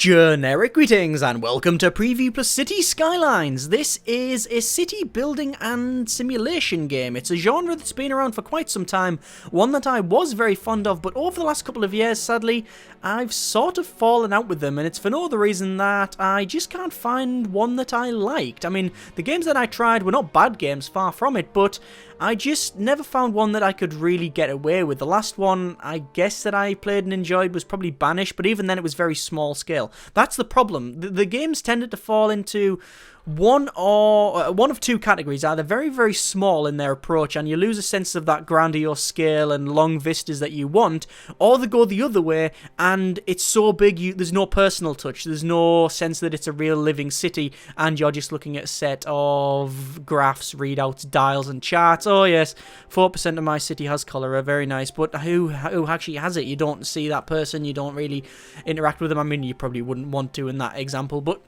Generic greetings and welcome to Preview Plus City Skylines. This is a city building and simulation game. It's a genre that's been around for quite some time, one that I was very fond of, but over the last couple of years, sadly, I've sort of fallen out with them, and it's for no other reason that I just can't find one that I liked. I mean, the games that I tried were not bad games, far from it, but I just never found one that I could really get away with. The last one, I guess, that I played and enjoyed was probably Banish, but even then it was very small scale. That's the problem. The games tended to fall into one of two categories, either very, very small in their approach and you lose a sense of that grandiose scale and long vistas that you want, or they go the other way and it's so big there's no personal touch, there's no sense that it's a real living city and you're just looking at a set of graphs, readouts, dials and charts. Oh yes, 4% of my city has cholera, very nice, but who actually has it? You don't see that person, you don't really interact with them. I mean, you probably wouldn't want to in that example, but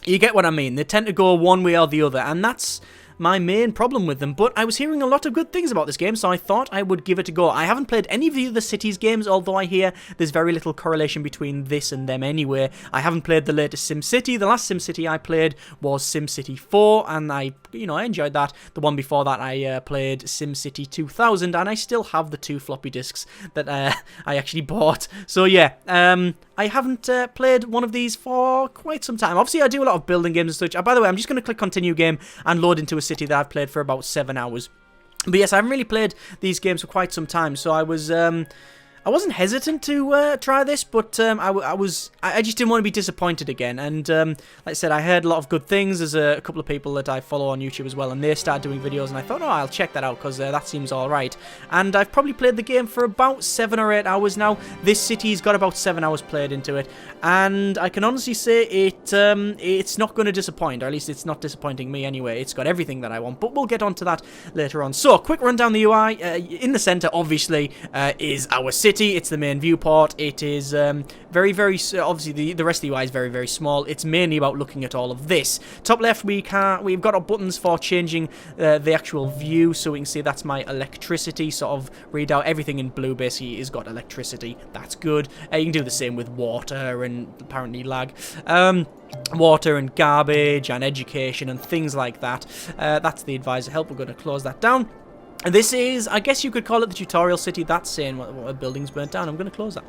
you get what I mean. They tend to go one way or the other, and that's my main problem with them. But I was hearing a lot of good things about this game, so I thought I would give it a go. I haven't played any of the other Cities games, although I hear there's very little correlation between this and them anyway. I haven't played the latest SimCity. The last SimCity I played was SimCity 4, and I enjoyed that. The one before that I played SimCity 2000, and I still have the 2 floppy disks that I actually bought. So yeah, I haven't played one of these for quite some time. Obviously, I do a lot of building games and such. By the way, I'm just going to click continue game and load into a city that I've played for about 7 hours. But yes, I haven't really played these games for quite some time, so I wasn't hesitant to try this, but I just didn't want to be disappointed again. And like I said, I heard a lot of good things. There's a couple of people that I follow on YouTube as well, and they started doing videos, and I thought, oh, I'll check that out because that seems all right. And I've probably played the game for about 7 or 8 hours now. This city's got about 7 hours played into it, and I can honestly say it's not going to disappoint, or at least it's not disappointing me anyway. It's got everything that I want, but we'll get onto that later on. So, quick rundown the UI. In the center, obviously, is our city. It's the main viewport. It is very, very, obviously the rest of the UI is very, very small. It's mainly about looking at all of this. Top left, we've got our buttons for changing the actual view, so we can see that's my electricity, sort of read out everything in blue basically has got electricity. That's good. You can do the same with water and apparently lag. Water and garbage and education and things like that. That's the advisor help. We're going to close that down. This is, I guess you could call it the tutorial city. That's saying what buildings burnt down. I'm going to close that.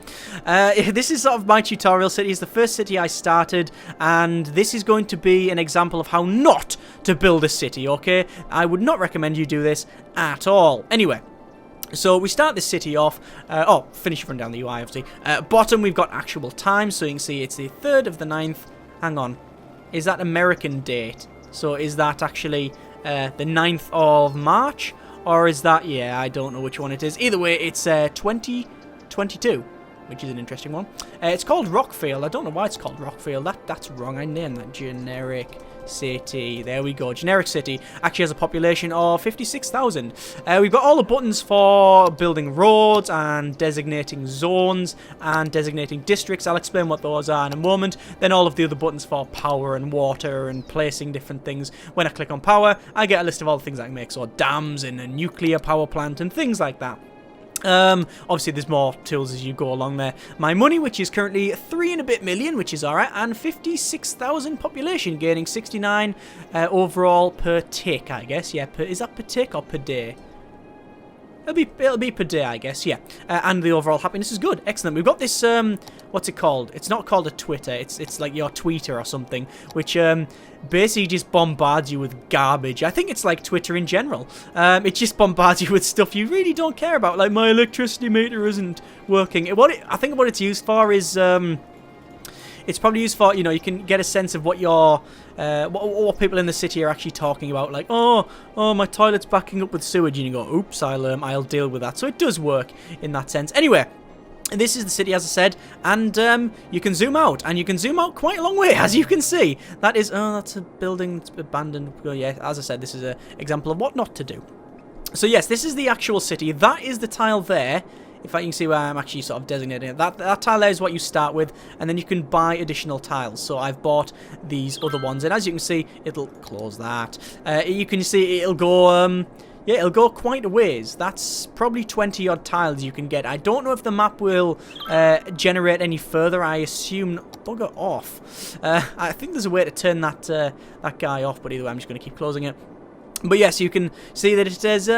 This is sort of my tutorial city. It's the first city I started, and this is going to be an example of how not to build a city, okay? I would not recommend you do this at all. Anyway. So we start this city off, finish run down the UI obviously. Bottom we've got actual time, so you can see it's the 3rd of the 9th. Hang on, is that American date? So is that actually the 9th of March? Or is that, yeah, I don't know which one it is. Either way, it's 2022, which is an interesting one. It's called Rockfield. I don't know why it's called Rockfield. That's wrong. I named that generic city. There we go. Generic city actually has a population of 56,000. We've got all the buttons for building roads and designating zones and designating districts. I'll explain what those are in a moment. Then all of the other buttons for power and water and placing different things. When I click on power, I get a list of all the things I can make. So dams and a nuclear power plant and things like that. Obviously there's more tools as you go along there. My money, which is currently 3 and a bit million, which is alright, and 56,000 population, gaining 69 overall per tick, I guess. Yeah, is that per tick or per day? It'll be per day, I guess, yeah. And the overall happiness is good. Excellent. We've got this, what's it called? It's not called a Twitter. It's like your tweeter or something, which basically just bombards you with garbage. I think it's like Twitter in general. It just bombards you with stuff you really don't care about. Like, my electricity meter isn't working. I think what it's used for is... it's probably used for, you can get a sense of what your, what people in the city are actually talking about. Like, oh, my toilet's backing up with sewage. And you go, oops, I'll deal with that. So it does work in that sense. Anyway, this is the city, as I said, and you can zoom out, and you can zoom out quite a long way, as you can see. That is, that's a building that's abandoned. Oh, yeah, as I said, this is an example of what not to do. So yes, this is the actual city. That is the tile there. In fact, you can see where I'm actually sort of designating it. That tile there is what you start with, and then you can buy additional tiles. So I've bought these other ones, and as you can see, it'll close that. You can see it'll go yeah, it'll go quite a ways. That's probably 20 odd tiles you can get. I don't know if the map will generate any further. I assume bugger off. I think there's a way to turn that that guy off, but either way, I'm just going to keep closing it. But yes, you can see that it is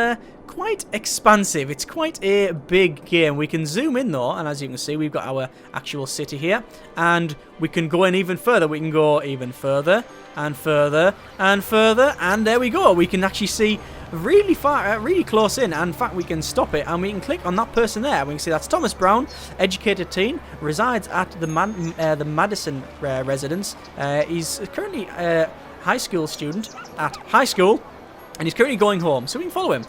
quite expansive. It's quite a big game. We can zoom in though, and as you can see, we've got our actual city here, and we can go in even further. We can go even further and further and further, and there we go. We can actually see really far, really close in. And in fact, we can stop it, and we can click on that person there. We can see that's Thomas Brown, educated teen, resides at the Madison residence. He's currently a high school student at high school. And he's currently going home, so we can follow him.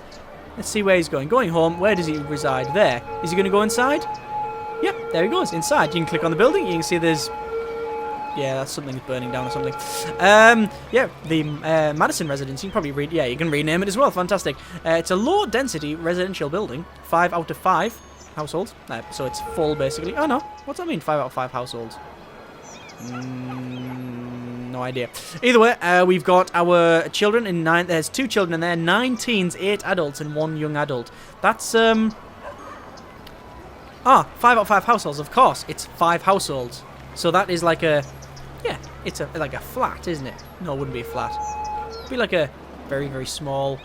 Let's see where he's going. Going home, where does he reside? There. Is he going to go inside? Yep, there he goes, inside. You can click on the building, you can see there's... Yeah, that's something's burning down or something. Yeah, the Madison residence, you can probably read... Yeah, you can rename it as well, fantastic. It's a low-density residential building, 5 out of 5 households. So it's full, basically. Oh, no, what's that mean, 5 out of 5 households? No idea. Either way, we've got our children in 9. There's 2 children in there, 9 teens, 8 adults, and 1 young adult. That's 5 out of 5 households. Of course, it's 5 households. So that is like a, yeah, it's like a flat, isn't it? No, it wouldn't be a flat. It'd be like a very, very small.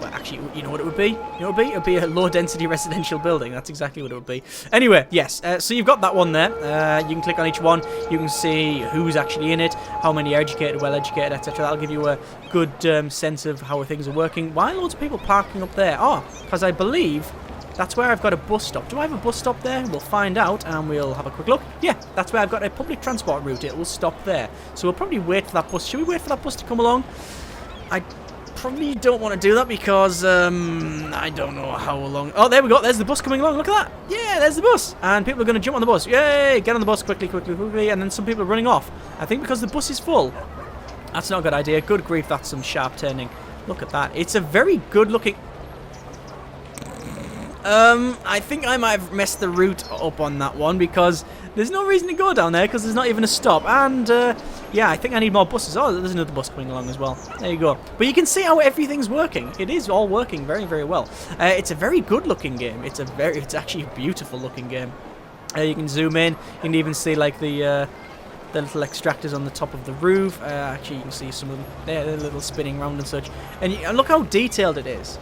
Well, actually, you know what it would be? You know what it would be? It would be a low-density residential building. That's exactly what it would be. Anyway, yes. So you've got that one there. You can click on each one. You can see who's actually in it, how many are educated, well-educated, etc. That'll give you a good sense of how things are working. Why are loads of people parking up there? Oh, because I believe that's where I've got a bus stop. Do I have a bus stop there? We'll find out, and we'll have a quick look. Yeah, that's where I've got a public transport route. It will stop there. So we'll probably wait for that bus. Should we wait for that bus to come along? I probably don't want to do that because I don't know how long. Oh, there we go. There's the bus coming along. Look at that. Yeah, there's the bus. And people are going to jump on the bus. Yay! Get on the bus quickly, quickly, quickly. And then some people are running off. I think because the bus is full. That's not a good idea. Good grief, that's some sharp turning. Look at that. It's a very good looking... I think I might have messed the route up on that one because there's no reason to go down there because there's not even a stop. And, yeah, I think I need more buses. Oh, there's another bus coming along as well. There you go. But you can see how everything's working. It is all working very, very well. It's a very good-looking game. It's actually a beautiful-looking game. You can zoom in. You can even see, like, the little extractors on the top of the roof. Actually, you can see some of them. They're a little spinning around and such. And look how detailed it is.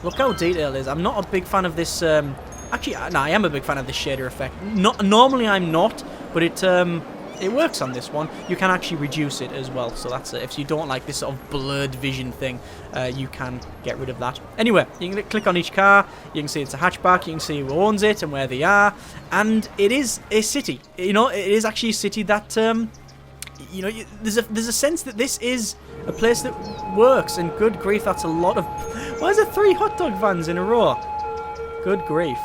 Look how detailed it is. I'm not a big fan of this... actually, no, I am a big fan of this shader effect. Normally, I'm not, but it works on this one. You can actually reduce it as well, so that's it. If you don't like this sort of blurred vision thing, you can get rid of that. Anyway, you can click on each car. You can see it's a hatchback. You can see who owns it and where they are. And it is a city. You know, it is actually a city that... you know, there's a sense that this is a place that works, and good grief, that's a lot of... Why is there 3 hot dog vans in a row? Good grief.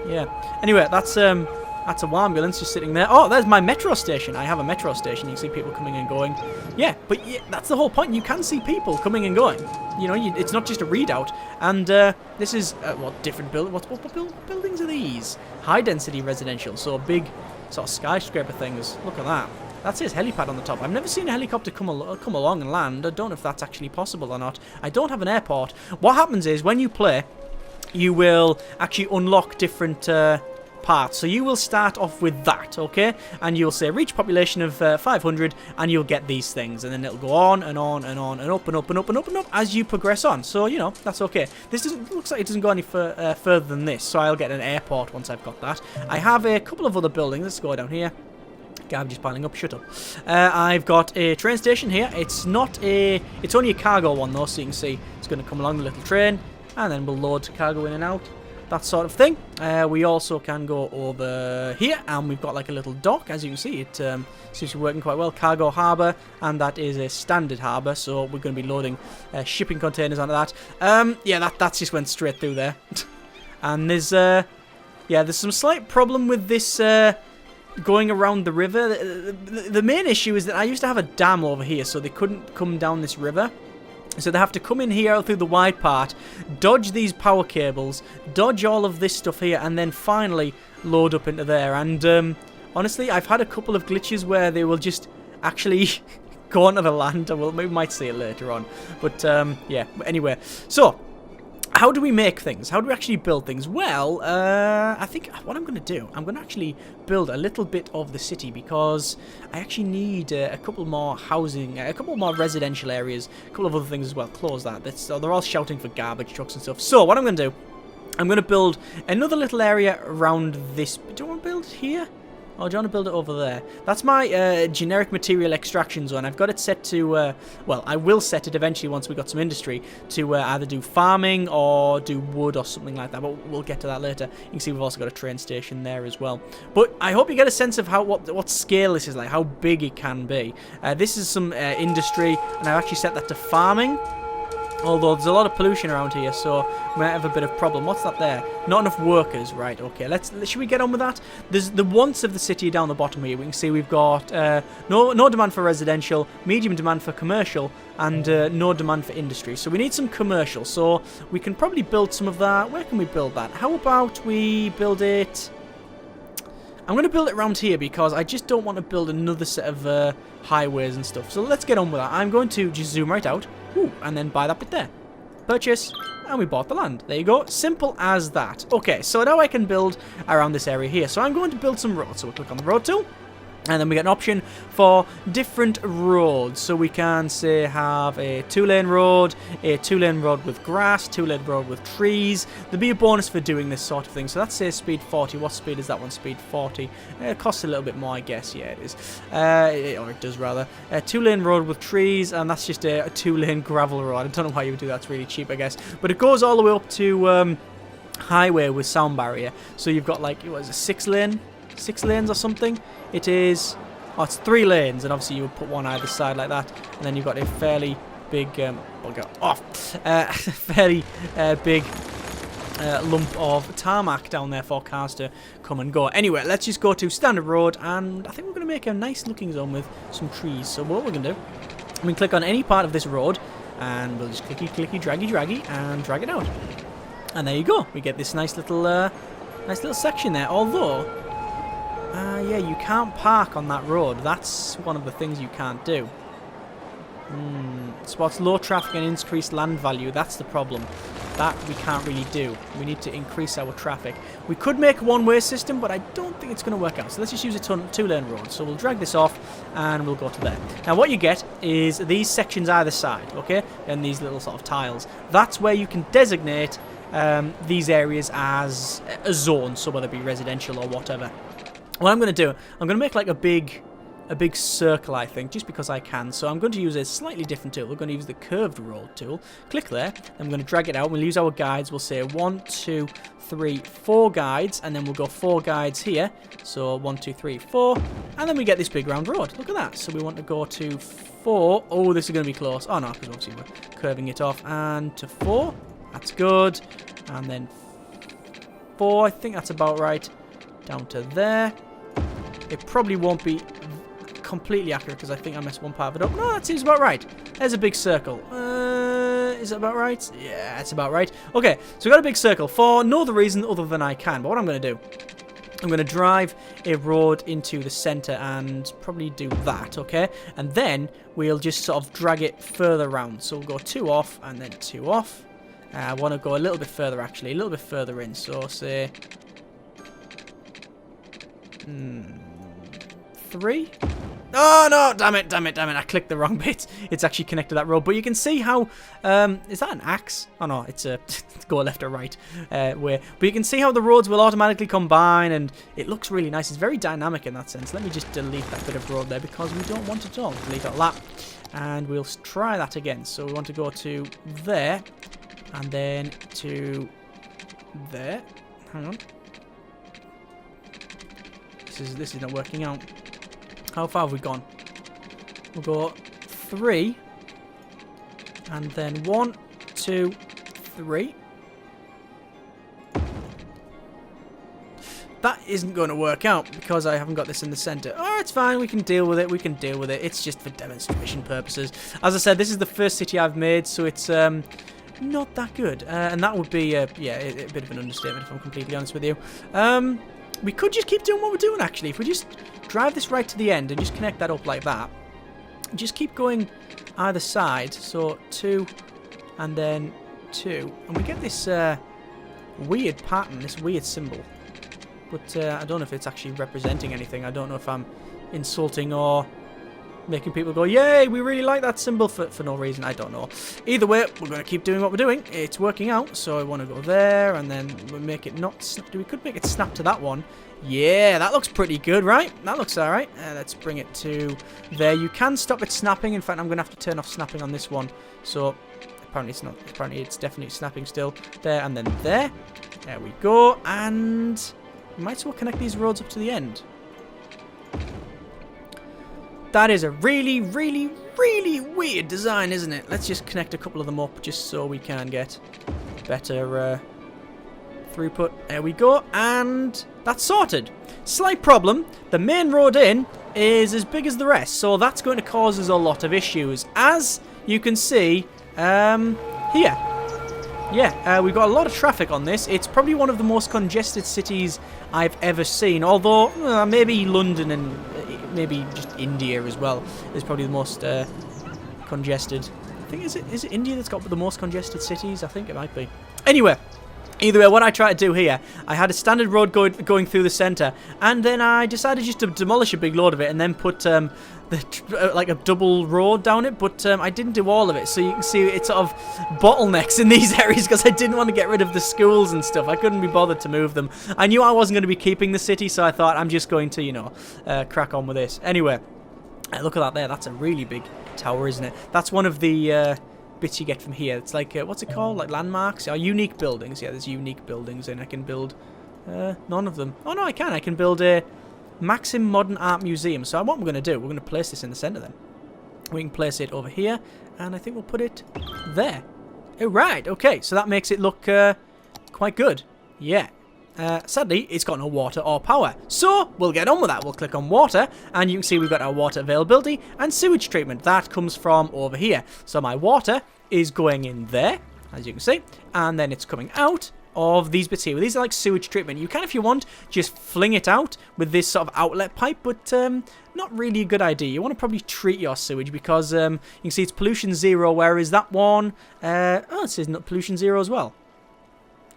Yeah. Anyway, that's a ambulance just sitting there. Oh, there's my metro station. I have a metro station. You can see people coming and going. Yeah, but yeah, that's the whole point. You can see people coming and going. You know, it's not just a readout. And this is what different build. What buildings are these? High density residential. So big sort of skyscraper things. Look at that. That says helipad on the top. I've never seen a helicopter come along and land. I don't know if that's actually possible or not. I don't have an airport. What happens is when you play, you will actually unlock different parts. So you will start off with that, okay? And you'll say reach population of 500, and you'll get these things. And then it'll go on and on and on and up and up and up and up and up as you progress on. So, you know, that's okay. This looks like it doesn't go any further than this. So I'll get an airport once I've got that. I have a couple of other buildings. Let's go down here. Garbage is piling up. Shut up. I've got a train station here. It's only a cargo one though, so you can see it's going to come along the little train, and then we'll load cargo in and out, that sort of thing. We also can go over here, and we've got like a little dock. As you can see, it seems to be working quite well. Cargo harbour, and that is a standard harbour, so we're going to be loading shipping containers onto that. Yeah, that just went straight through there. And there's some slight problem with this. Going around the river. The main issue is that I used to have a dam over here, so they couldn't come down this river. So they have to come in here through the wide part, dodge these power cables, dodge all of this stuff here, and then finally load up into there. And honestly, I've had a couple of glitches where they will just actually go onto the land. We might see it later on. But yeah, anyway. So, how do we make things? How do we actually build things? Well, I think what I'm going to do, I'm going to actually build a little bit of the city because I actually need a couple more housing, a couple more residential areas, a couple of other things as well. Close that. They're all shouting for garbage trucks and stuff. So what I'm going to do, I'm going to build another little area around this. Do you want to build here? Or do you want to build it over there? That's my generic material extraction zone. I've got it set to, well, I will set it eventually once we've got some industry to either do farming or do wood or something like that. But we'll get to that later. You can see we've also got a train station there as well. But I hope you get a sense of how what scale this is like, how big it can be. This is some industry, and I've actually set that to farming. Although there's a lot of pollution around here, so we might have a bit of problem. What's that there? Not enough workers, right? Okay, should we get on with that? There's the wants of the city down the bottom here. We can see we've got no demand for residential, medium demand for commercial, and no demand for industry. So we need some commercial. So we can probably build some of that. Where can we build that? How about we build it? I'm going to build it around here because I just don't want to build another set of highways and stuff. So let's get on with that. I'm going to just zoom right out. Ooh, and then buy that bit there. Purchase, and we bought the land. There you go. Simple as that. Okay, so now I can build around this area here. So I'm going to build some roads. So we'll click on the road tool. And then we get an option for different roads. So we can, say, have a 2-lane road, a 2-lane road with grass, 2-lane road with trees. There'll be a bonus for doing this sort of thing. So that's, say, speed 40. What speed is that one? Speed 40. It costs a little bit more, I guess. Yeah, it is. Or it does, rather. A 2-lane road with trees, and that's just a 2-lane gravel road. I don't know why you would do that. It's really cheap, I guess. But it goes all the way up to highway with sound barrier. So you've got, like, what is it, 6-lane? 6 lanes or something. It is, oh, it's 3 lanes, and obviously you would put one either side like that, and then you've got a fairly big, I'll go off, fairly big lump of tarmac down there for cars to come and go. Anyway, let's just go to standard road, and I think we're going to make a nice looking zone with some trees. So what we're going to do, we can click on any part of this road, and we'll just clicky, clicky, draggy, draggy, and drag it out. And there you go. We get this nice little section there, although yeah, you can't park on that road. That's one of the things you can't do. Spots low traffic and increased land value. That's the problem. That we can't really do. We need to increase our traffic. We could make a one-way system, but I don't think it's going to work out. So let's just use a 2-lane road. So we'll drag this off, and we'll go to there. Now what you get is these sections either side, okay? And these little sort of tiles. That's where you can designate these areas as a zone, so whether it be residential or whatever. What I'm going to do, I'm going to make like a big circle, I think, just because I can. So I'm going to use a slightly different tool. We're going to use the curved road tool. Click there. I'm going to drag it out. We'll use our guides. We'll say 1, 2, 3, 4 guides, and then we'll go 4 guides here. So 1, 2, 3, 4, and then we get this big round road. Look at that. So we want to go to 4. Oh, this is going to be close. Oh no, because obviously we're curving it off. And to 4. That's good. And then 4. I think that's about right. Down to there. It probably won't be completely accurate because I think I messed one part of it up. No, that seems about right. There's a big circle. Is it about right? Yeah, it's about right. Okay, so we've got a big circle for no other reason other than I can. But what I'm going to do, I'm going to drive a road into the center and probably do that, okay? And then we'll just sort of drag it further around. So we'll go 2 off and then 2 off. I want to go a little bit further, actually. A little bit further in. So say 3. Oh no, damn it, I clicked the wrong bit. It's actually connected to that road, but you can see how is that an axe? Oh no, it's a go left or right way. But you can see how the roads will automatically combine, and it looks really nice. It's very dynamic in that sense. Let me just delete that bit of road there because we don't want it at all. Delete all that, and we'll try that again. So we want to go to there and then to there. Hang on. This is not working out. How far have we gone? We'll go 3. And then 1, 2, 3. That isn't going to work out because I haven't got this in the center. Oh, it's fine. We can deal with it. It's just for demonstration purposes. As I said, this is the first city I've made, so it's not that good. And that would be, yeah, a bit of an understatement if I'm completely honest with you. We could just keep doing what we're doing, actually. If we just drive this right to the end and just connect that up like that. Just keep going either side. So 2 and then 2. And we get this weird pattern, this weird symbol. But I don't know if it's actually representing anything. I don't know if I'm insulting or making people go, yay, we really like that symbol for no reason. I don't know. Either way, we're going to keep doing what we're doing. It's working out. So I want to go there, and then we'll make it not snap. We could make it snap to that one. Yeah, that looks pretty good, right? That looks all right. Let's bring it to there. You can stop it snapping. In fact, I'm going to have to turn off snapping on this one. So apparently it's not. Apparently it's definitely snapping still. There and then there. There we go. And we might as well connect these roads up to the end. That is a really, really, really weird design, isn't it? Let's just connect a couple of them up just so we can get better throughput. There we go. And that's sorted. Slight problem. The main road in is as big as the rest. So that's going to cause us a lot of issues. As you can see here. Yeah, we've got a lot of traffic on this. It's probably one of the most congested cities I've ever seen. Although, maybe London and maybe just India as well is probably the most congested. I think, is it India that's got the most congested cities? I think it might be. Anyway, either way, what I tried to do here, I had a standard road going through the centre, and then I decided just to demolish a big load of it and then put like a double road down it, but I didn't do all of it, so you can see it's sort of bottlenecks in these areas because I didn't want to get rid of the schools and stuff. I couldn't be bothered to move them. I knew I wasn't going to be keeping the city, so I thought I'm just going to, you know, crack on with this. Anyway, look at that there. That's a really big tower, isn't it? That's one of the bits you get from here. It's like, what's it called? Like landmarks? Or unique buildings. Yeah, there's unique buildings, and I can build none of them. Oh, no, I can. I can build a Maxim Modern Art Museum. So what we're going to do, we're going to place this in the centre then. We can place it over here, and I think we'll put it there. Oh, right, okay, so that makes it look quite good. Yeah. Sadly, it's got no water or power. So, we'll get on with that. We'll click on water, and you can see we've got our water availability and sewage treatment. That comes from over here. So my water is going in there, as you can see, and then it's coming out of these bits here. These are like sewage treatment. You can, if you want, just fling it out with this sort of outlet pipe, but not really a good idea. You want to probably treat your sewage because you can see it's pollution 0, whereas that one, it says not pollution 0 as well.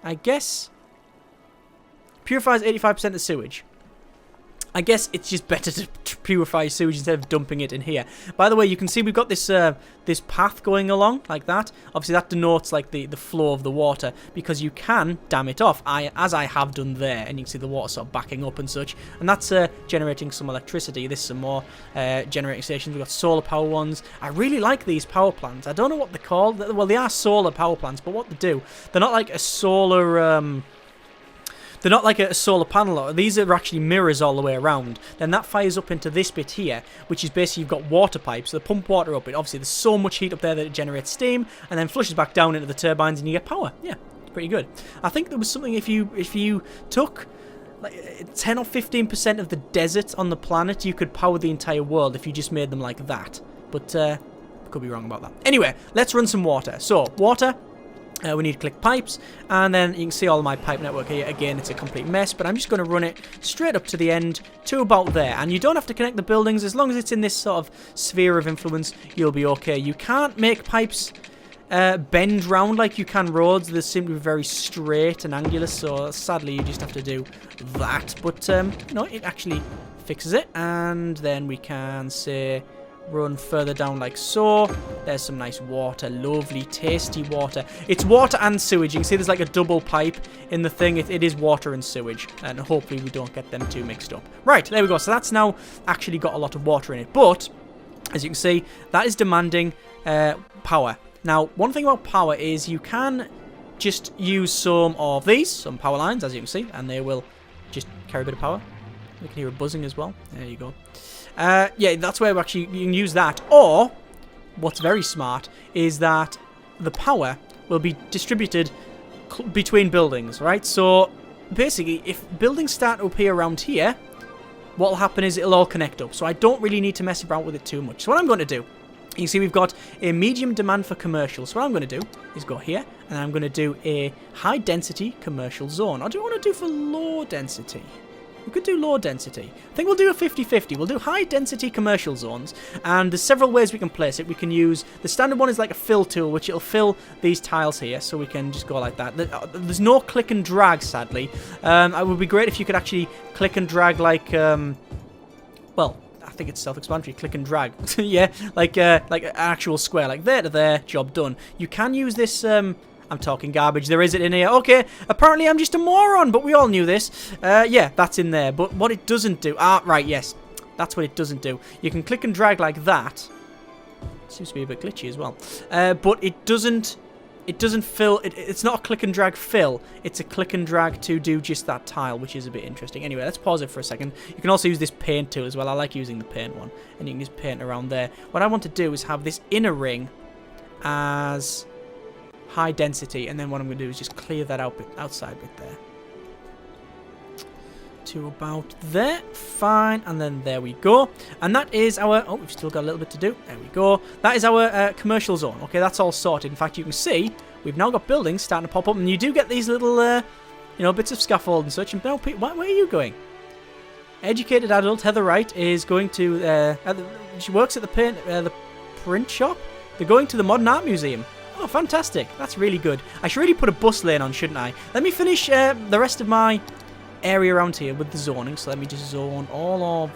I guess purifies 85% of sewage. I guess it's just better to purify sewage instead of dumping it in here. By the way, you can see we've got this this path going along like that. Obviously, that denotes like the flow of the water because you can dam it off, as I have done there, and you can see the water sort of backing up and such. And that's generating some electricity. There's some more generating stations. We've got solar power ones. I really like these power plants. I don't know what they're called. Well, they are solar power plants, but what they do, they're not like a solar. They're not like a solar panel. These are actually mirrors all the way around. Then that fires up into this bit here, which is basically you've got water pipes. So they pump water up. But obviously, there's so much heat up there that it generates steam, and then flushes back down into the turbines, and you get power. Yeah, it's pretty good. I think there was something if you took like 10 or 15% of the desert on the planet, you could power the entire world if you just made them like that. But could be wrong about that. Anyway, let's run some water. So water. We need to click pipes, and then you can see all my pipe network here. Again, it's a complete mess, but I'm just going to run it straight up to the end to about there. And you don't have to connect the buildings. As long as it's in this sort of sphere of influence, you'll be okay. You can't make pipes bend round like you can roads. They seem to be very straight and angular, so sadly you just have to do that. But, no, it actually fixes it. And then we can say run further down like so. There's some nice water, lovely tasty water. It's water and sewage. You can see there's like a double pipe in the thing. It is water and sewage, and hopefully we don't get them too mixed up. Right, there we go. So that's now actually got a lot of water in it, but as you can see, that is demanding power. Now, one thing about power is you can just use some of these, some power lines, as you can see, and they will just carry a bit of power. You can hear a buzzing as well. There you go. Yeah, that's where actually you can use that. Or, what's very smart is that the power will be distributed between buildings, right? So, basically, if buildings start to appear around here, what will happen is it'll all connect up. So I don't really need to mess around with it too much. So what I'm going to do, you see we've got a medium demand for commercial. So what I'm going to do is go here, and I'm going to do a high density commercial zone. Or do you want to do for low density? We could do low density. I think we'll do a 50-50. We'll do high density commercial zones, and there's several ways we can place it. We can use, the standard one is like a fill tool, which it'll fill these tiles here, so we can just go like that. There's no click and drag, sadly. It would be great if you could actually click and drag like, well, I think it's self-explanatory. Click and drag. Yeah, like an actual square, like there to there, job done. You can use this, I'm talking garbage. There is it in here. Okay, apparently I'm just a moron, but we all knew this. Yeah, that's in there. But what it doesn't do... Ah, right, yes. That's what it doesn't do. You can click and drag like that. Seems to be a bit glitchy as well. But it doesn't... It doesn't fill... It's not a click and drag fill. It's a click and drag to do just that tile, which is a bit interesting. Anyway, let's pause it for a second. You can also use this paint tool as well. I like using the paint one. And you can just paint around there. What I want to do is have this inner ring as... high density, and then what I'm going to do is just clear that outside bit there to about there. Fine, and then there we go. And that is our... Oh, we've still got a little bit to do. There we go. That is our commercial zone. Okay, that's all sorted. In fact, you can see we've now got buildings starting to pop up, and you do get these little, you know, bits of scaffold and such. And now, where are you going? Educated adult Heather Wright is going to... she works at the print shop. They're going to the Modern Art Museum. Oh, fantastic. That's really good. I should really put a bus lane on, shouldn't I? Let me finish the rest of my area around here with the zoning. So let me just zone all of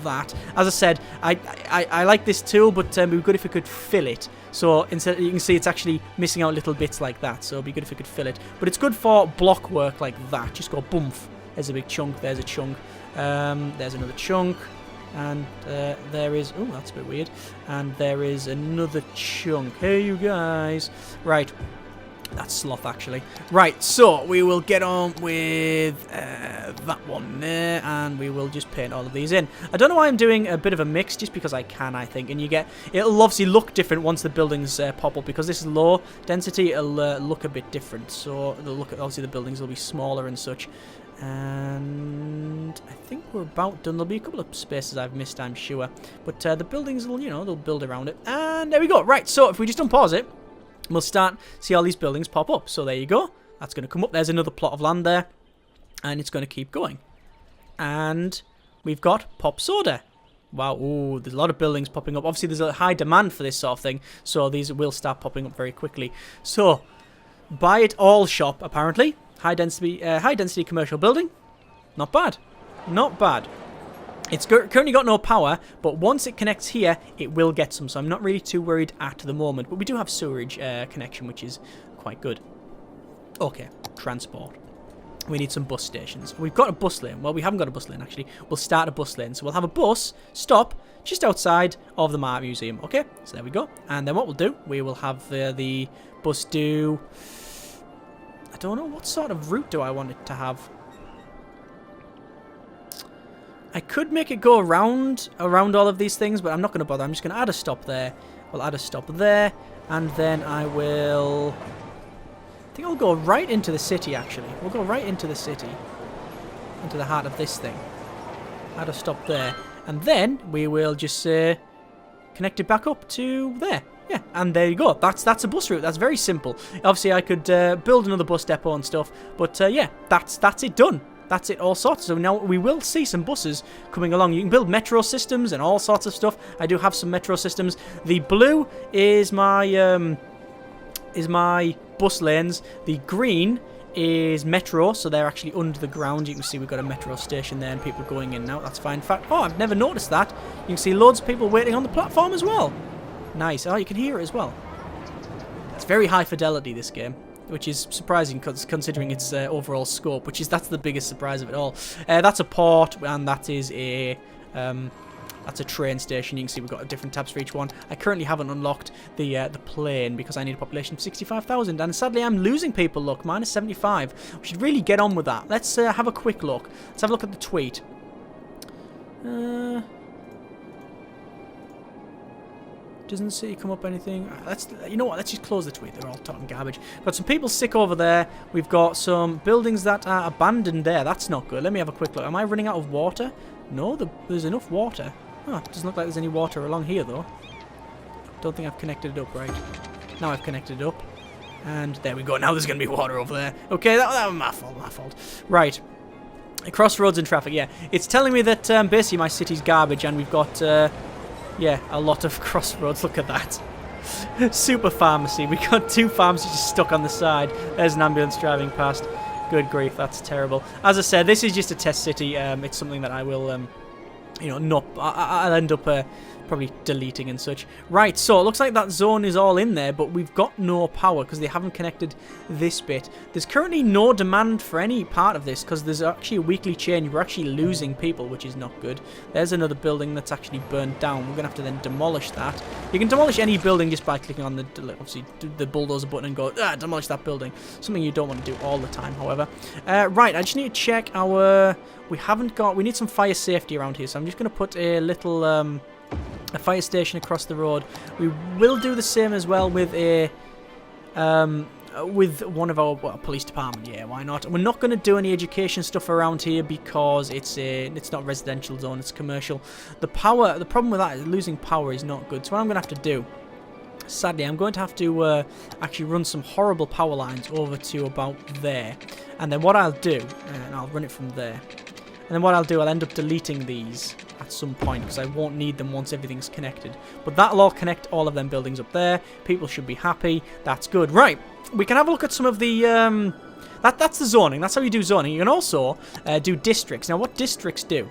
that. As I said, I like this tool, but it would be good if we could fill it. So instead, you can see it's actually missing out little bits like that. So it would be good if we could fill it. But it's good for block work like that. Just go boomf. There's a big chunk. There's a chunk. There's another chunk. And there is... Oh, that's a bit weird. And there is another chunk. Hey, you guys. Right. That's sloth, actually. Right, so we will get on with that one there. And we will just paint all of these in. I don't know why I'm doing a bit of a mix, just because I can, I think. And you get... It'll obviously look different once the buildings pop up. Because this is low density, it'll look a bit different. So, obviously the buildings will be smaller and such. And I think we're about done. There'll be a couple of spaces I've missed, I'm sure. But the buildings will, you know, they'll build around it. And there we go. Right, so if we just unpause it, we'll start see all these buildings pop up. So there you go. That's going to come up. There's another plot of land there. And it's going to keep going. And we've got Pop Soda. Wow, ooh, there's a lot of buildings popping up. Obviously, there's a high demand for this sort of thing. So these will start popping up very quickly. So, buy it all shop, apparently. High density commercial building. Not bad. Not bad. It's currently got no power, but once it connects here, it will get some. So I'm not really too worried at the moment. But we do have sewerage connection, which is quite good. Okay, transport. We need some bus stations. We've got a bus lane. Well, we haven't got a bus lane, actually. We'll start a bus lane. So we'll have a bus stop just outside of the Art Museum. Okay, so there we go. And then what we'll do, we will have the bus do... I don't know, what sort of route do I want it to have? I could make it go around all of these things, but I'm not going to bother. I'm just going to add a stop there. We'll add a stop there, and then I will... I think I'll go right into the city, actually. We'll go right into the city. Into the heart of this thing. Add a stop there. And then we will just connect it back up to there. Yeah, and there you go. That's a bus route. That's very simple. Obviously, I could build another bus depot and stuff, but yeah, that's it done. That's it all sorted. So now we will see some buses coming along. You can build metro systems and all sorts of stuff. I do have some metro systems. The blue is my bus lanes. The green is metro, so they're actually under the ground. You can see we've got a metro station there and people going in now. That's fine. In fact, oh, I've never noticed that. You can see loads of people waiting on the platform as well. Nice. Oh, you can hear it as well. It's very high fidelity, this game, which is surprising considering its overall scope, that's the biggest surprise of it all. That's a port, and that is that's a train station. You can see we've got different tabs for each one. I currently haven't unlocked the plane because I need a population of 65,000, and sadly I'm losing people. Look, minus 75. We should really get on with that. Let's have a quick look. Let's have a look at the tweet. Doesn't see come up anything. You know what? Let's just close the tweet. They're all talking garbage. Got some people sick over there. We've got some buildings that are abandoned there. That's not good. Let me have a quick look. Am I running out of water? No, there's enough water. Oh, it doesn't look like there's any water along here though. Don't think I've connected it up right. Now I've connected it up, and there we go. Now there's gonna be water over there. Okay, that was my fault. Right. Crossroads and traffic, yeah. It's telling me that basically my city's garbage and we've got, yeah, a lot of crossroads. Look at that. Super pharmacy. We got 2 pharmacies just stuck on the side. There's an ambulance driving past. Good grief, that's terrible. As I said, this is just a test city. It's something that I will, you know, I'll end up probably deleting and such. Right, so it looks like that zone is all in there, but we've got no power because they haven't connected this bit. There's currently no demand for any part of this because there's actually a weekly change. We're actually losing people, which is not good. There's another building that's actually burned down. We're going to have to then demolish that. You can demolish any building just by clicking on the, obviously, the bulldozer button and go, demolish that building. Something you don't want to do all the time, however. Right, I just need to check our... We need some fire safety around here, so I'm just going to put a little... a fire station across the road. We will do the same as well with a with one of our police department. Yeah, why not? We're not going to do any education stuff around here because it's not a residential zone, it's commercial. The problem with that is losing power is not good. So what I'm going to have to do, sadly, I'm going to have to actually run some horrible power lines over to about there. And then what I'll do, and I'll run it from there. And then what I'll do, I'll end up deleting these at some point because I won't need them once everything's connected. But that'll all connect all of them buildings up there. People should be happy. That's good. Right, we can have a look at some of the... That's the zoning. That's how you do zoning. You can also do districts. Now, what districts do?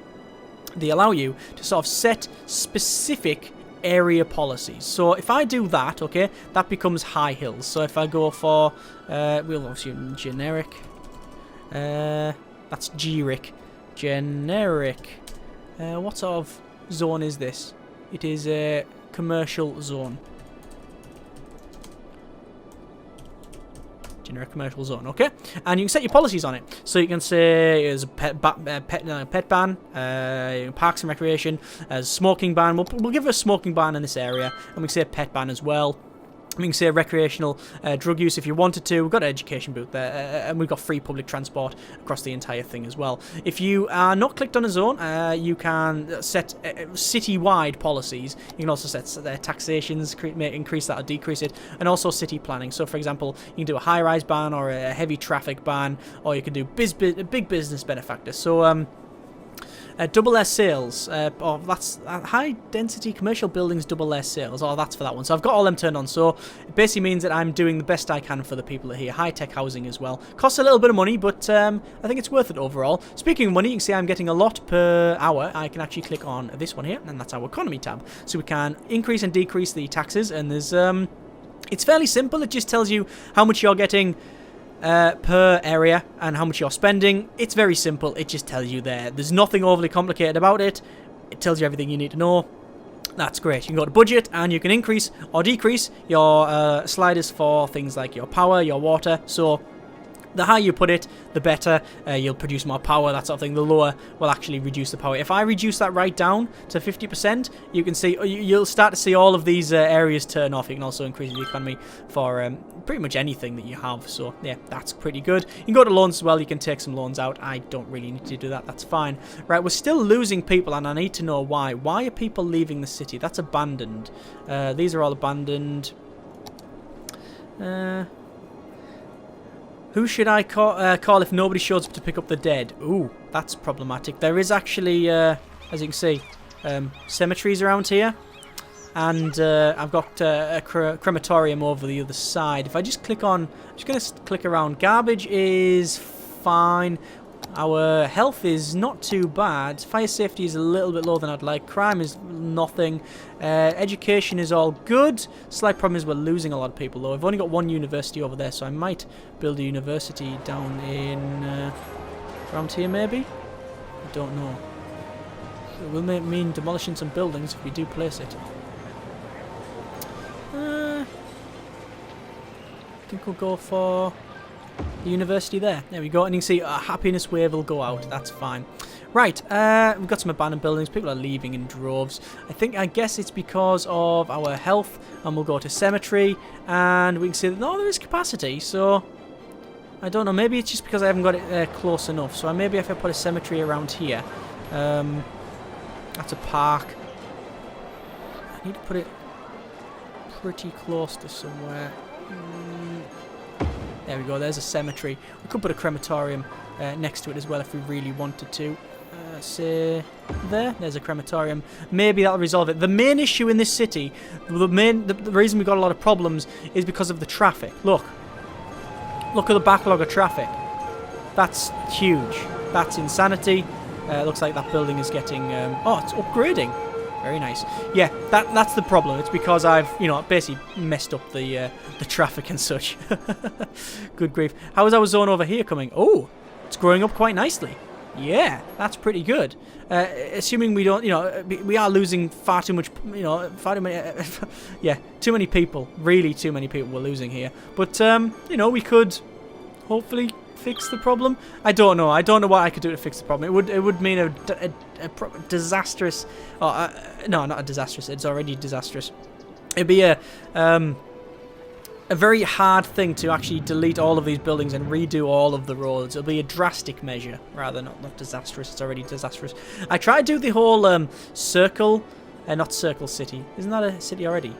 They allow you to sort of set specific area policies. So if I do that, okay, that becomes high hills. So if I go for... we'll obviously generic. That's GRIC. Generic. What sort of zone is this? It is a commercial zone. Generic commercial zone, okay? And you can set your policies on it. So you can say there's a pet ban, parks and recreation, smoking ban. We'll give it a smoking ban in this area, and we can say pet ban as well. We can say recreational drug use if you wanted to. We've got an education booth there, and we've got free public transport across the entire thing as well. If you are not clicked on a zone, you can set city-wide policies. You can also set taxations, increase that or decrease it, and also city planning. So, for example, you can do a high-rise ban or a heavy traffic ban, or you can do big business benefactor. So, double their sales, that's high density commercial buildings double their sales, that's for that one. So I've got all them turned on, so it basically means that I'm doing the best I can for the people that are here. High tech housing as well. Costs a little bit of money, but I think it's worth it overall. Speaking of money, you can see I'm getting a lot per hour. I can actually click on this one here, and that's our economy tab. So we can increase and decrease the taxes, and there's it's fairly simple. It just tells you how much you're getting per area and how much you're spending. It's very simple. It just tells you there. There's nothing overly complicated about it. It tells you everything you need to know. That's great. You can go to budget and you can increase or decrease your sliders for things like your power, your water. So the higher you put it, the better. You'll produce more power, that sort of thing. The lower will actually reduce the power. If I reduce that right down to 50%, you can see you'll start to see all of these areas turn off. You can also increase the economy for pretty much anything that you have. So yeah, that's pretty good. You can go to loans as well. You can take some loans out. I don't really need to do that. That's fine. Right, we're still losing people, and I need to know why. Why are people leaving the city? That's abandoned. These are all abandoned. Who should I call if nobody shows up to pick up the dead? Ooh, that's problematic. There is actually, as you can see, cemeteries around here. And I've got a crematorium over the other side. If I just click on... I'm just going to click around. Garbage is fine. Our health is not too bad. Fire safety is a little bit lower than I'd like. Crime is nothing. Education is all good. Slight problem is we're losing a lot of people, though. I've only got one university over there, so I might build a university down in... around here, maybe? I don't know. It will mean demolishing some buildings if we do place it. I think we'll go for... the university there. There we go. And you can see a happiness wave will go out. That's fine. Right. We've got some abandoned buildings. People are leaving in droves. I guess it's because of our health. And we'll go to cemetery. And we can see that, no, there is capacity. So, I don't know. Maybe it's just because I haven't got it close enough. So, maybe if I put a cemetery around here. That's a park. I need to put it pretty close to somewhere. There we go, there's a cemetery. We could put a crematorium next to it as well if we really wanted to. Say there's a crematorium. Maybe that'll resolve it. The main issue in this city, the reason we've got a lot of problems is because of the traffic. Look at the backlog of traffic. That's huge. That's insanity. Looks like that building is getting oh, it's upgrading. Very nice. Yeah, that's the problem. It's because I've, basically messed up the traffic and such. Good grief. How is our zone over here coming? Oh, it's growing up quite nicely. Yeah, that's pretty good. Assuming we don't, we are losing far too much, far too many, yeah, too many people. Really too many people we're losing here. But, we could hopefully fix the problem. I don't know. I don't know what I could do to fix the problem. It would mean a disastrous, no, not a disastrous. It's already disastrous. It'd be a very hard thing to actually delete all of these buildings and redo all of the roads. It'll be a drastic measure, rather not disastrous. It's already disastrous. I tried to do the whole circle, not Circle City. Isn't that a city already?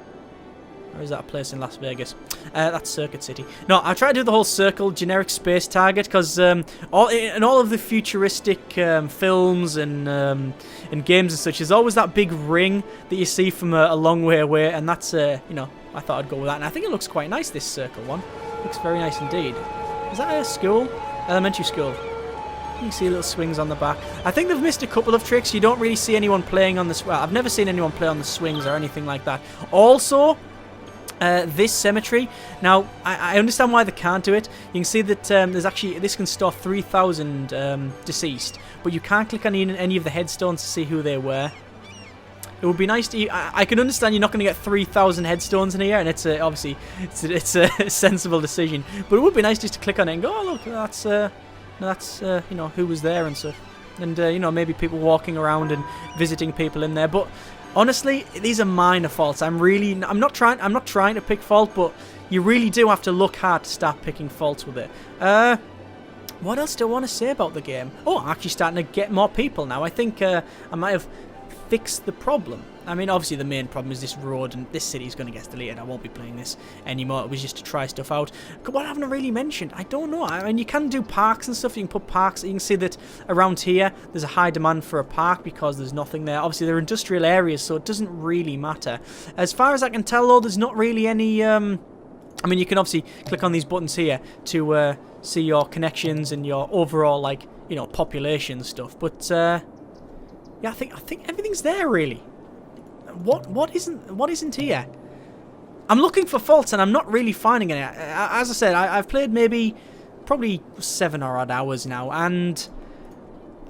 Or is that a place in Las Vegas? That's Circuit City. No, I tried to do the whole circle generic space target because in all of the futuristic films and games and such, there's always that big ring that you see from a long way away, and that's I thought I'd go with that, and I think it looks quite nice. This circle one looks very nice indeed. Is that a school? Elementary school. You can see little swings on the back. I think they've missed a couple of tricks. You don't really see anyone playing on the well, I've never seen anyone play on the swings or anything like that. Also, this cemetery. Now, I understand why they can't do it. You can see that there's actually, this can store 3,000 deceased, but you can't click on any of the headstones to see who they were. It would be nice to. I can understand you're not going to get 3,000 headstones in here, and it's obviously it's a sensible decision. But it would be nice just to click on it and go, oh look, that's who was there and stuff, and maybe people walking around and visiting people in there. But honestly, these are minor faults. I'm not trying to pick fault, but you really do have to look hard to start picking faults with it. What else do I want to say about the game? Oh, I'm actually starting to get more people now. I think I might have fixed the problem. I mean, obviously the main problem is this road, and this city is going to get deleted. I won't be playing this anymore. It was just to try stuff out. What haven't I really mentioned? I don't know. I mean, you can do parks and stuff. You can put parks. You can see that around here there's a high demand for a park because there's nothing there. Obviously, they're industrial areas, so it doesn't really matter. As far as I can tell, though, there's not really any... I mean, you can obviously click on these buttons here to see your connections and your overall, population stuff. But... yeah, I think everything's there really. What isn't here? I'm looking for faults and I'm not really finding any. As I said, I've played probably 7 or odd hours now, and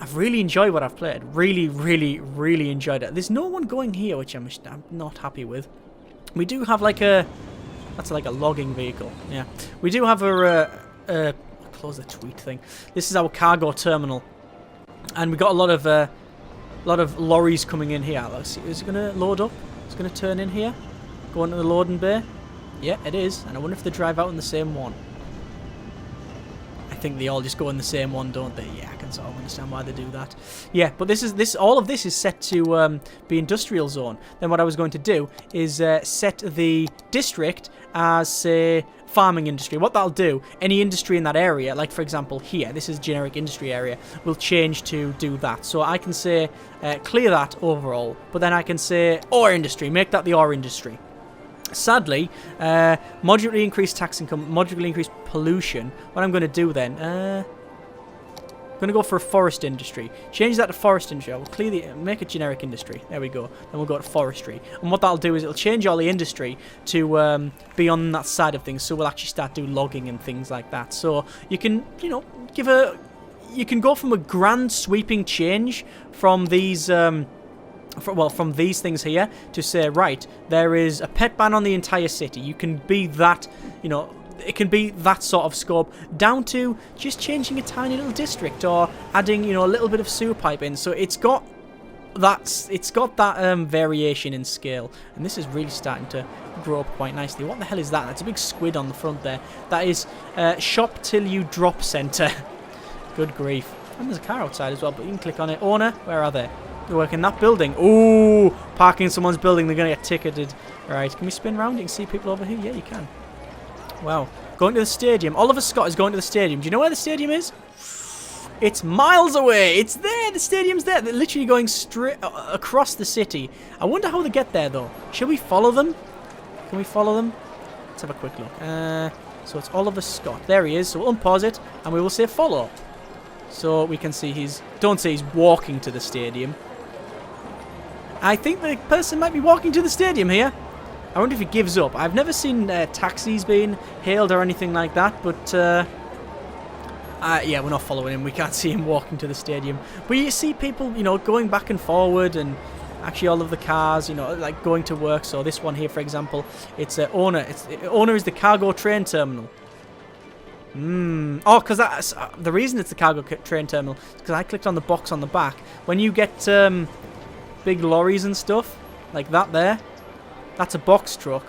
I've really enjoyed what I've played. Really, really, really enjoyed it. There's no one going here, which I'm not happy with. We do have that's like a logging vehicle. Yeah, we do have a close the tweet thing. This is our cargo terminal, and we got a lot of lorries coming in here. Let's see, is it going to load up? It's going to turn in here? Go into the loading bay? Yeah, it is. And I wonder if they drive out in the same one. I think they all just go in the same one, don't they? Yeah, I can sort of understand why they do that. Yeah, but all of this is set to be industrial zone. Then what I was going to do is set the district as, say, farming industry. What that'll do, any industry in that area, like for example here, this is generic industry area, will change to do that. So I can say clear that overall, but then I can say ore industry, make that the ore industry. Sadly, moderately increased tax income, moderately increased pollution. What I'm going to do then, I'm going to go for a forest industry. Change that to forest industry. I will make a generic industry. There we go. Then we'll go to forestry. And what that'll do is it'll change all the industry to be on that side of things. So we'll actually start doing logging and things like that. So you can, you can go from a grand sweeping change from these... from these things here to say, right, there is a pet ban on the entire city. You can be that, it can be that sort of scope, down to just changing a tiny little district or adding, a little bit of sewer pipe in. So it's got that variation in scale, and this is really starting to grow up quite nicely. What the hell is that? That's a big squid on the front there. That is Shop Till You Drop Center. Good grief. And there's a car outside as well, but you can click on it. Owner, where are they? They work in that building. Ooh, parking in someone's building. They're going to get ticketed. All right, can we spin around? You can see people over here. Yeah, you can. Wow. Going to the stadium. Oliver Scott is going to the stadium. Do you know where the stadium is? It's miles away. It's there. The stadium's there. They're literally going straight across the city. I wonder how they get there, though. Shall we follow them? Can we follow them? Let's have a quick look. So it's Oliver Scott. There he is. So we'll unpause it, and we will say follow. So we can see he's... Don't say he's walking to the stadium. I think the person might be walking to the stadium here. I wonder if he gives up. I've never seen taxis being hailed or anything like that, but... yeah, we're not following him. We can't see him walking to the stadium. But you see people, you know, going back and forward, and actually all of the cars, you know, like going to work. So this one here, for example, it's owner. Owner is the cargo train terminal. Oh, because that's the reason it's the cargo train terminal. Because I clicked on the box on the back. When you get big lorries and stuff like that, that's a box truck.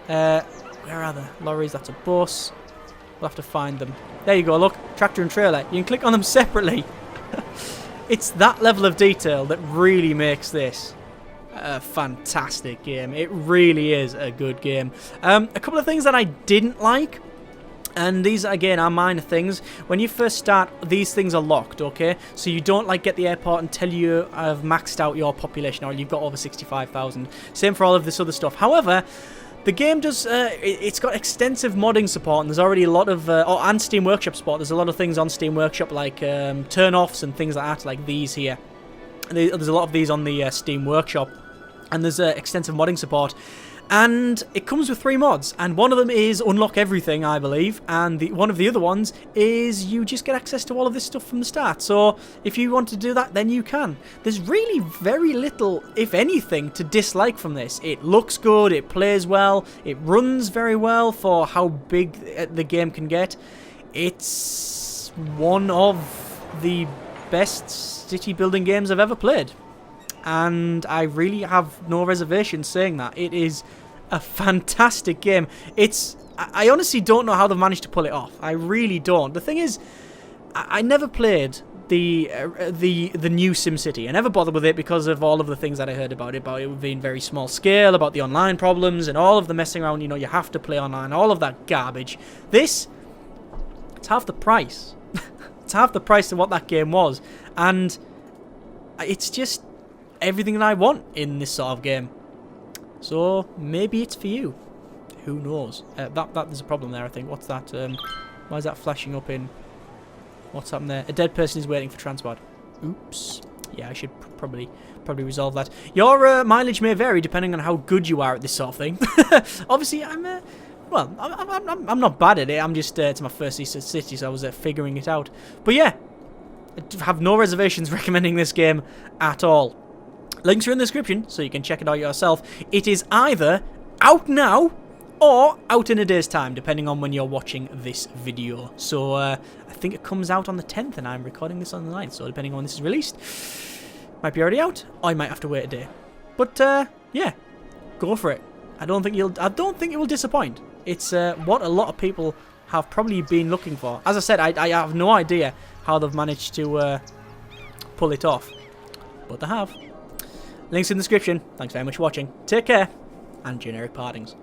Where are the lorries? That's a bus. We'll have to find them. There you go, look. Tractor and trailer. You can click on them separately. It's that level of detail that really makes this a fantastic game. It really is a good game. A couple of things that I didn't like, and these, again, are minor things. When you first start, these things are locked, okay? So you don't, like, get the airport until you have maxed out your population, or you've got over 65,000. Same for all of this other stuff. However... The game does, it's got extensive modding support, and there's already a lot of, and Steam Workshop support. There's a lot of things on Steam Workshop, like turn-offs and things like that, like these here. There's a lot of these on the Steam Workshop, and there's extensive modding support. And it comes with 3 mods, and one of them is unlock everything, I believe, and one of the other ones is you just get access to all of this stuff from the start. So if you want to do that, then you can. There's really very little, if anything, to dislike from this. It looks good, it plays well, it runs very well for how big the game can get. It's one of the best city building games I've ever played. And I really have no reservations saying that. It is a fantastic game. I honestly don't know how they've managed to pull it off. I really don't. The thing is, I never played the new SimCity. I never bothered with it because of all of the things that I heard about it being very small scale, about the online problems, and all of the messing around, you know, you have to play online, all of that garbage. It's half the price. It's half the price of what that game was. And it's just... everything that I want in this sort of game. So maybe it's for you. Who knows? There's a problem there, I think. What's that? Why is that flashing up in? What's happened there? A dead person is waiting for transport. Oops. Yeah, I should probably resolve that. Your mileage may vary depending on how good you are at this sort of thing. Obviously, I'm not bad at it. I'm just it's my first city, so I was figuring it out. But yeah, I have no reservations recommending this game at all. Links are in the description, so you can check it out yourself. It is either out now or out in a day's time, depending on when you're watching this video. So I think it comes out on the 10th, and I'm recording this on the 9th. So depending on when this is released, might be already out, or I might have to wait a day. But yeah, go for it. I don't think it will disappoint. It's what a lot of people have probably been looking for. As I said, I have no idea how they've managed to pull it off, but they have. Links in the description. Thanks very much for watching. Take care, and generic partings.